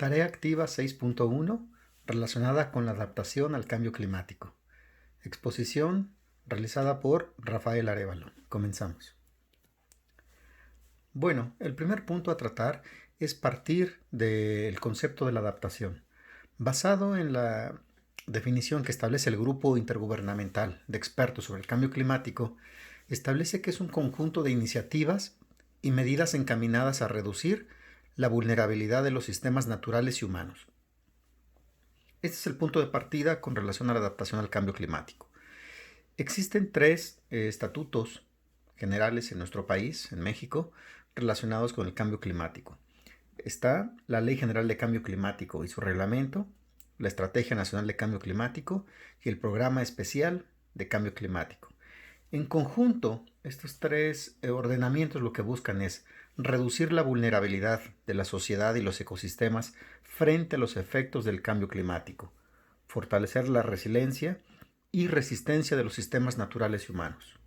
Tarea activa 6.1 relacionada con la adaptación al cambio climático. Exposición realizada por Rafael Arévalo. Comenzamos. Bueno, el primer punto a tratar es partir del concepto de la adaptación, basado en la definición que establece el Grupo Intergubernamental de Expertos sobre el Cambio Climático. Establece que es un conjunto de iniciativas y medidas encaminadas a reducir la vulnerabilidad de los sistemas naturales y humanos. Este es el punto de partida con relación a la adaptación al cambio climático. Existen tres estatutos generales en nuestro país, en México, relacionados con el cambio climático. Está la Ley General de Cambio Climático y su reglamento, la Estrategia Nacional de Cambio Climático y el Programa Especial de Cambio Climático. En conjunto, estos tres ordenamientos lo que buscan es reducir la vulnerabilidad de la sociedad y los ecosistemas frente a los efectos del cambio climático, fortalecer la resiliencia y resistencia de los sistemas naturales y humanos.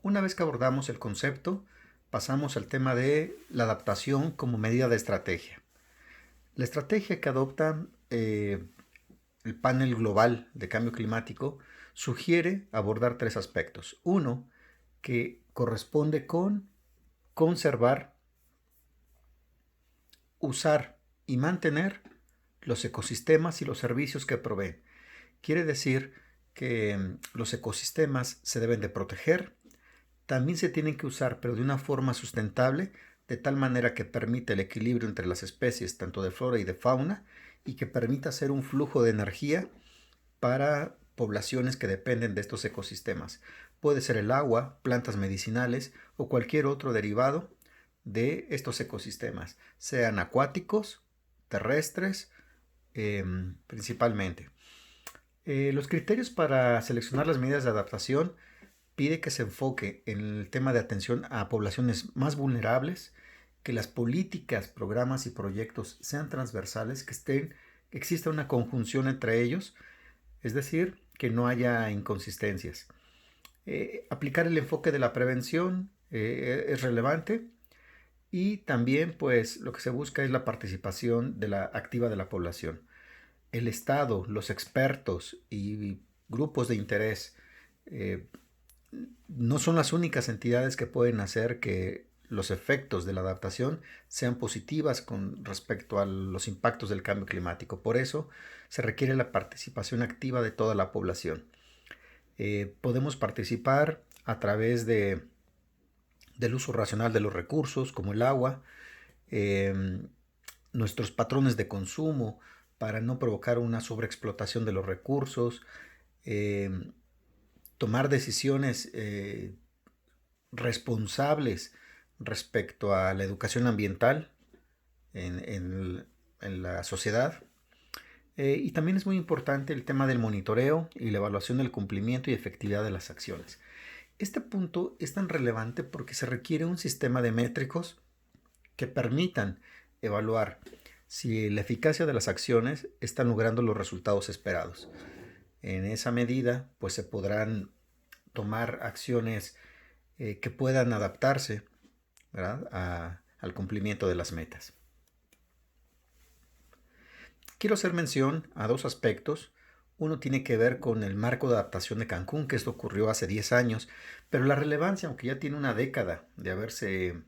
Una vez que abordamos el concepto, pasamos al tema de la adaptación como medida de estrategia. La estrategia que adopta el panel global de cambio climático sugiere abordar tres aspectos. Uno, que corresponde con conservar, usar y mantener los ecosistemas y los servicios que proveen. Quiere decir que los ecosistemas se deben de proteger, también se tienen que usar, pero de una forma sustentable, de tal manera que permite el equilibrio entre las especies, tanto de flora y de fauna, y que permita hacer un flujo de energía para poblaciones que dependen de estos ecosistemas. Puede ser el agua, plantas medicinales o cualquier otro derivado de estos ecosistemas, sean acuáticos, terrestres, principalmente. Los criterios para seleccionar las medidas de adaptación pide que se enfoque en el tema de atención a poblaciones más vulnerables, que las políticas, programas y proyectos sean transversales, que exista una conjunción entre ellos, es decir, que no haya inconsistencias. Aplicar el enfoque de la prevención es relevante y también pues lo que se busca es la participación activa de la población. El Estado, los expertos y grupos de interés no son las únicas entidades que pueden hacer que los efectos de la adaptación sean positivas con respecto a los impactos del cambio climático. Por eso se requiere la participación activa de toda la población. Podemos participar a través del uso racional de los recursos, como el agua, nuestros patrones de consumo, para no provocar una sobreexplotación de los recursos, tomar decisiones responsables respecto a la educación ambiental en la sociedad. Y también es muy importante el tema del monitoreo y la evaluación del cumplimiento y efectividad de las acciones. Este punto es tan relevante porque se requiere un sistema de métricos que permitan evaluar si la eficacia de las acciones está logrando los resultados esperados. En esa medida, pues se podrán tomar acciones que puedan adaptarse, ¿verdad?, al cumplimiento de las metas. Quiero hacer mención a dos aspectos. Uno tiene que ver con el marco de adaptación de Cancún, que esto ocurrió hace 10 años, pero la relevancia, aunque ya tiene una década de haberse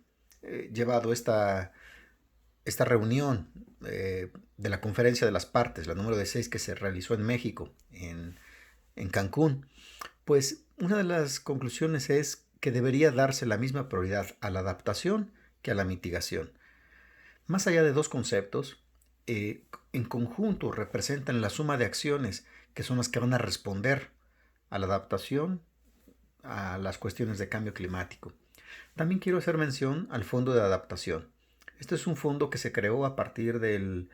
llevado esta reunión de la Conferencia de las Partes, la número 6 que se realizó en México, en Cancún, pues una de las conclusiones es que debería darse la misma prioridad a la adaptación que a la mitigación. Más allá de dos conceptos, en conjunto representan la suma de acciones que son las que van a responder a la adaptación a las cuestiones de cambio climático. También quiero hacer mención al Fondo de Adaptación. Este es un fondo que se creó a partir del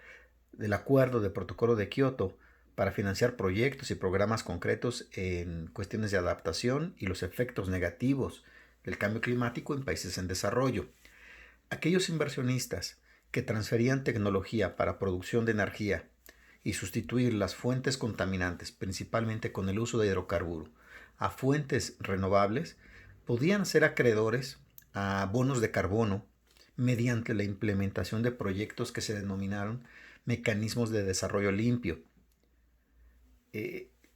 acuerdo de protocolo de Kioto para financiar proyectos y programas concretos en cuestiones de adaptación y los efectos negativos del cambio climático en países en desarrollo. Aquellos inversionistas que transferían tecnología para producción de energía y sustituir las fuentes contaminantes, principalmente con el uso de hidrocarburos, a fuentes renovables, podían ser acreedores a bonos de carbono mediante la implementación de proyectos que se denominaron mecanismos de desarrollo limpio.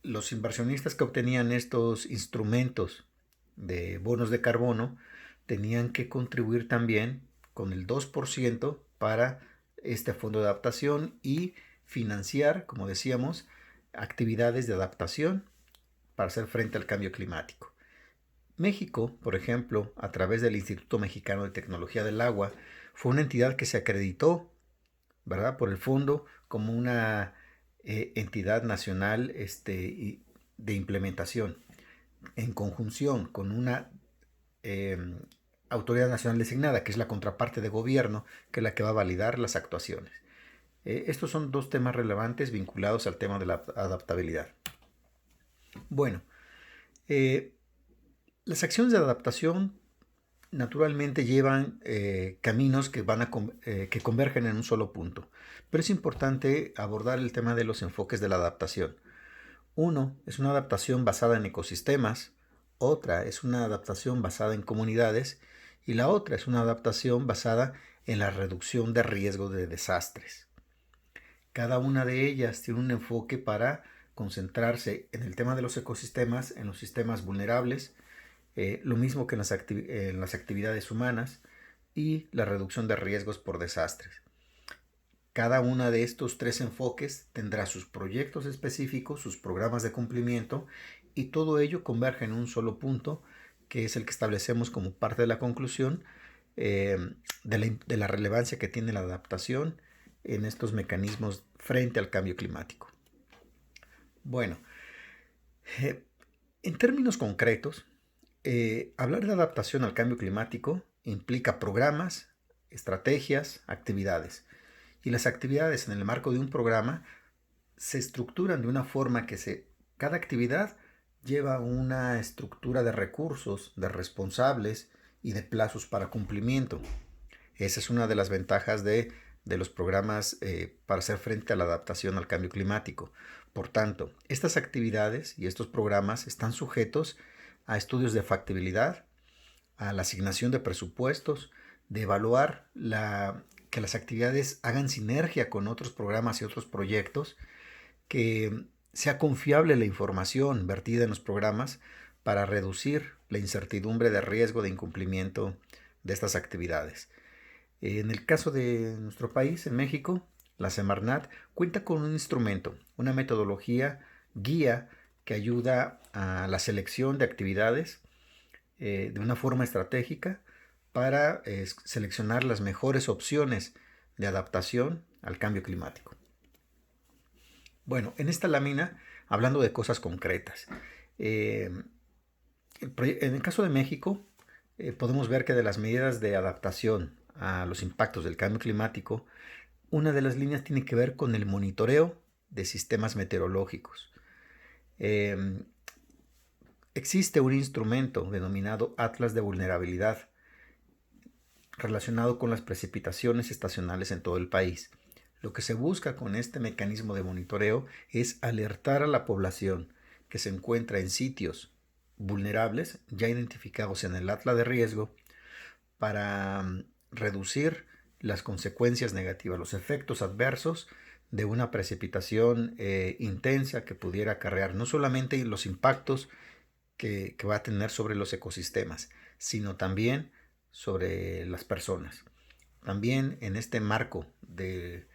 Los inversionistas que obtenían estos instrumentos de bonos de carbono tenían que contribuir también con el 2% para este fondo de adaptación y financiar, como decíamos, actividades de adaptación para hacer frente al cambio climático. México, por ejemplo, a través del Instituto Mexicano de Tecnología del Agua, fue una entidad que se acreditó, ¿verdad?, por el fondo como una entidad nacional de implementación, en conjunción con una autoridad nacional designada, que es la contraparte de gobierno, que es la que va a validar las actuaciones. Estos son dos temas relevantes vinculados al tema de la adaptabilidad. Bueno, las acciones de adaptación naturalmente llevan caminos que convergen en un solo punto, pero es importante abordar el tema de los enfoques de la adaptación. Uno es una adaptación basada en ecosistemas, otra es una adaptación basada en comunidades y la otra es una adaptación basada en la reducción de riesgo de desastres. Cada una de ellas tiene un enfoque para concentrarse en el tema de los ecosistemas, en los sistemas vulnerables, lo mismo que en las actividades humanas y la reducción de riesgos por desastres. Cada uno de estos tres enfoques tendrá sus proyectos específicos, sus programas de cumplimiento y todo ello converge en un solo punto, que es el que establecemos como parte de la conclusión de la relevancia que tiene la adaptación en estos mecanismos frente al cambio climático. Bueno, en términos concretos, hablar de adaptación al cambio climático implica programas, estrategias, actividades. Y las actividades en el marco de un programa se estructuran de una forma que cada actividad lleva una estructura de recursos, de responsables y de plazos para cumplimiento. Esa es una de las ventajas de los programas para hacer frente a la adaptación al cambio climático. Por tanto, estas actividades y estos programas están sujetos a estudios de factibilidad, a la asignación de presupuestos, de evaluar que las actividades hagan sinergia con otros programas y otros proyectos, que sea confiable la información vertida en los programas para reducir la incertidumbre de riesgo de incumplimiento de estas actividades. En el caso de nuestro país, en México, la Semarnat cuenta con un instrumento, una metodología guía que ayuda a la selección de actividades de una forma estratégica para seleccionar las mejores opciones de adaptación al cambio climático. Bueno, en esta lámina, hablando de cosas concretas, en el caso de México, podemos ver que de las medidas de adaptación a los impactos del cambio climático, una de las líneas tiene que ver con el monitoreo de sistemas meteorológicos. Existe un instrumento denominado Atlas de Vulnerabilidad relacionado con las precipitaciones estacionales en todo el país. Lo que se busca con este mecanismo de monitoreo es alertar a la población que se encuentra en sitios vulnerables ya identificados en el Atlas de riesgo para reducir las consecuencias negativas, los efectos adversos de una precipitación intensa que pudiera acarrear no solamente los impactos que va a tener sobre los ecosistemas, sino también sobre las personas. También en este marco del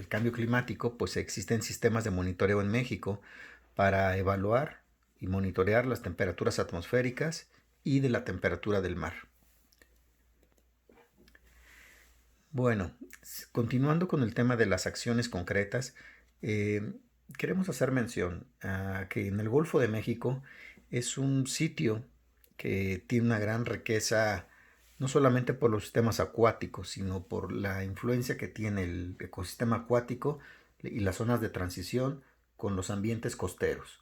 cambio climático, pues existen sistemas de monitoreo en México para evaluar y monitorear las temperaturas atmosféricas y de la temperatura del mar. Bueno, continuando con el tema de las acciones concretas, queremos hacer mención a que en el Golfo de México es un sitio que tiene una gran riqueza, no solamente por los sistemas acuáticos, sino por la influencia que tiene el ecosistema acuático y las zonas de transición con los ambientes costeros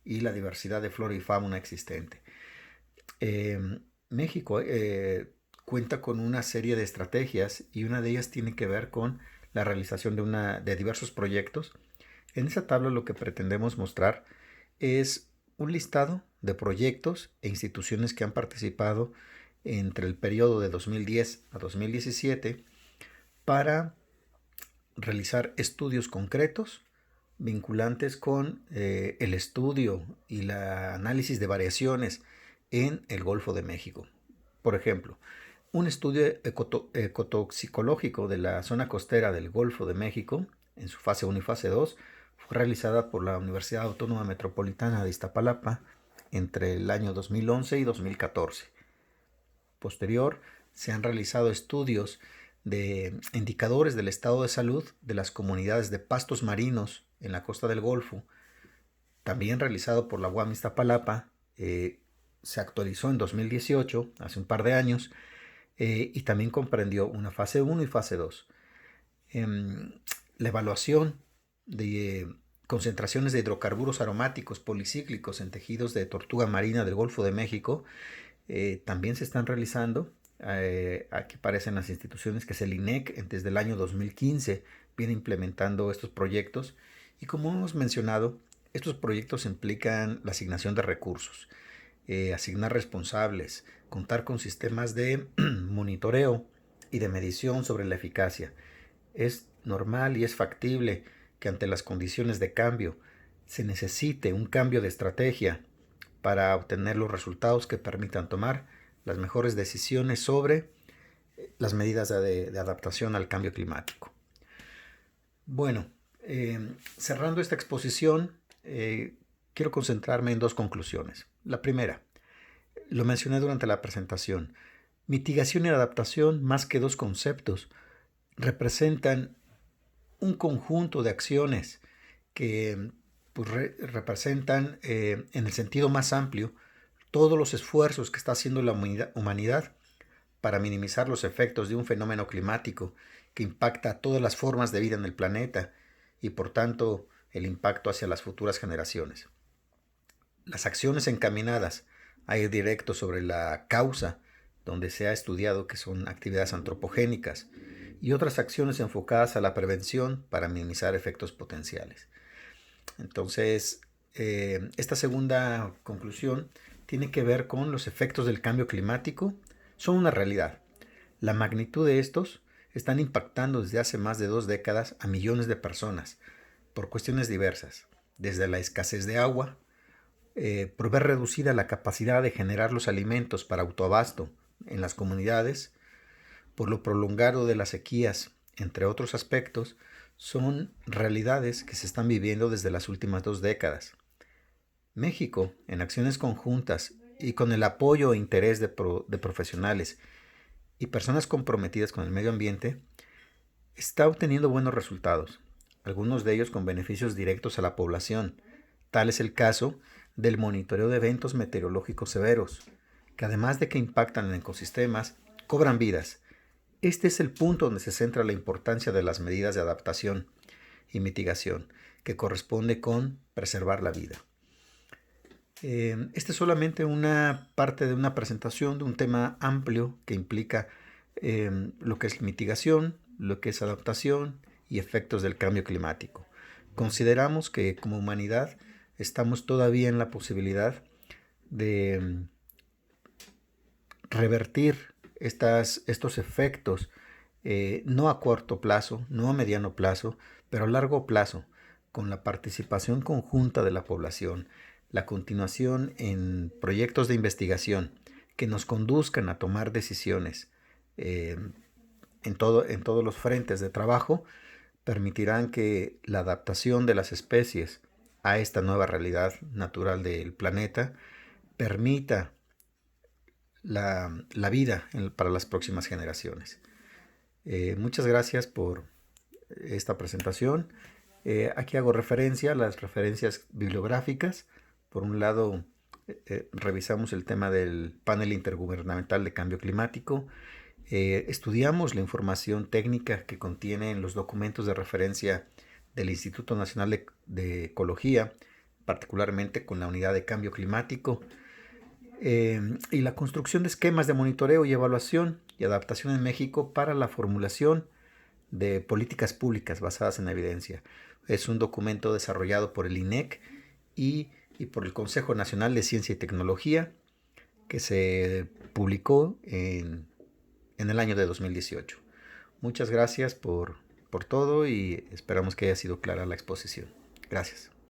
y la diversidad de flora y fauna existente. México cuenta con una serie de estrategias y una de ellas tiene que ver con la realización de diversos proyectos. En esa tabla lo que pretendemos mostrar es un listado de proyectos e instituciones que han participado entre el periodo de 2010 a 2017 para realizar estudios concretos vinculantes con el estudio y el análisis de variaciones en el Golfo de México. Por ejemplo, un estudio ecotoxicológico de la zona costera del Golfo de México, en su fase 1 y fase 2, fue realizada por la Universidad Autónoma Metropolitana de Iztapalapa entre el año 2011 y 2014. Posterior, se han realizado estudios de indicadores del estado de salud de las comunidades de pastos marinos en la costa del Golfo, también realizado por la UAM Iztapalapa, se actualizó en 2018, hace un par de años, y también comprendió una fase 1 y fase 2. La evaluación de concentraciones de hidrocarburos aromáticos policíclicos en tejidos de tortuga marina del Golfo de México también se están realizando. Aquí aparecen las instituciones que es el INEC desde el año 2015 viene implementando estos proyectos, y como hemos mencionado, estos proyectos implican la asignación de recursos, asignar responsables, contar con sistemas de monitoreo y de medición sobre la eficacia. Es normal y es factible que ante las condiciones de cambio se necesite un cambio de estrategia para obtener los resultados que permitan tomar las mejores decisiones sobre las medidas de adaptación al cambio climático. Bueno, cerrando esta exposición, quiero concentrarme en dos conclusiones. La primera, lo mencioné durante la presentación, mitigación y adaptación, más que dos conceptos, representan un conjunto de acciones que pues, representan en el sentido más amplio todos los esfuerzos que está haciendo la humanidad para minimizar los efectos de un fenómeno climático que impacta a todas las formas de vida en el planeta y por tanto el impacto hacia las futuras generaciones. Las acciones encaminadas a ir directo sobre la causa, donde se ha estudiado que son actividades antropogénicas, y otras acciones enfocadas a la prevención para minimizar efectos potenciales. Entonces, esta segunda conclusión tiene que ver con los efectos del cambio climático. Son una realidad. La magnitud de estos están impactando desde hace más de 2 décadas a millones de personas por cuestiones diversas, desde la escasez de agua, por ver reducida la capacidad de generar los alimentos para autoabasto en las comunidades, por lo prolongado de las sequías, entre otros aspectos, son realidades que se están viviendo desde las últimas 2 décadas. México, en acciones conjuntas y con el apoyo e interés de profesionales y personas comprometidas con el medio ambiente, está obteniendo buenos resultados, algunos de ellos con beneficios directos a la población. Tal es el caso del monitoreo de eventos meteorológicos severos, que además de que impactan en ecosistemas, cobran vidas. Este es el punto donde se centra la importancia de las medidas de adaptación y mitigación, que corresponde con preservar la vida. Esta es solamente una parte de una presentación de un tema amplio que implica lo que es mitigación, lo que es adaptación y efectos del cambio climático. Consideramos que como humanidad estamos todavía en la posibilidad de revertir estos efectos, no a corto plazo, no a mediano plazo, pero a largo plazo, con la participación conjunta de la población, la continuación en proyectos de investigación que nos conduzcan a tomar decisiones en todos los frentes de trabajo, permitirán que la adaptación de las especies a esta nueva realidad natural del planeta permita la vida para las próximas generaciones. Muchas gracias por esta presentación. Aquí hago referencia a las referencias bibliográficas. Por un lado, revisamos el tema del panel intergubernamental de cambio climático. Estudiamos la información técnica que contienen los documentos de referencia del Instituto Nacional de Ecología, particularmente con la unidad de cambio climático, y la construcción de esquemas de monitoreo y evaluación y adaptación en México para la formulación de políticas públicas basadas en evidencia. Es un documento desarrollado por el INEC y por el Consejo Nacional de Ciencia y Tecnología, que se publicó en el año de 2018. Muchas gracias por todo y esperamos que haya sido clara la exposición. Gracias.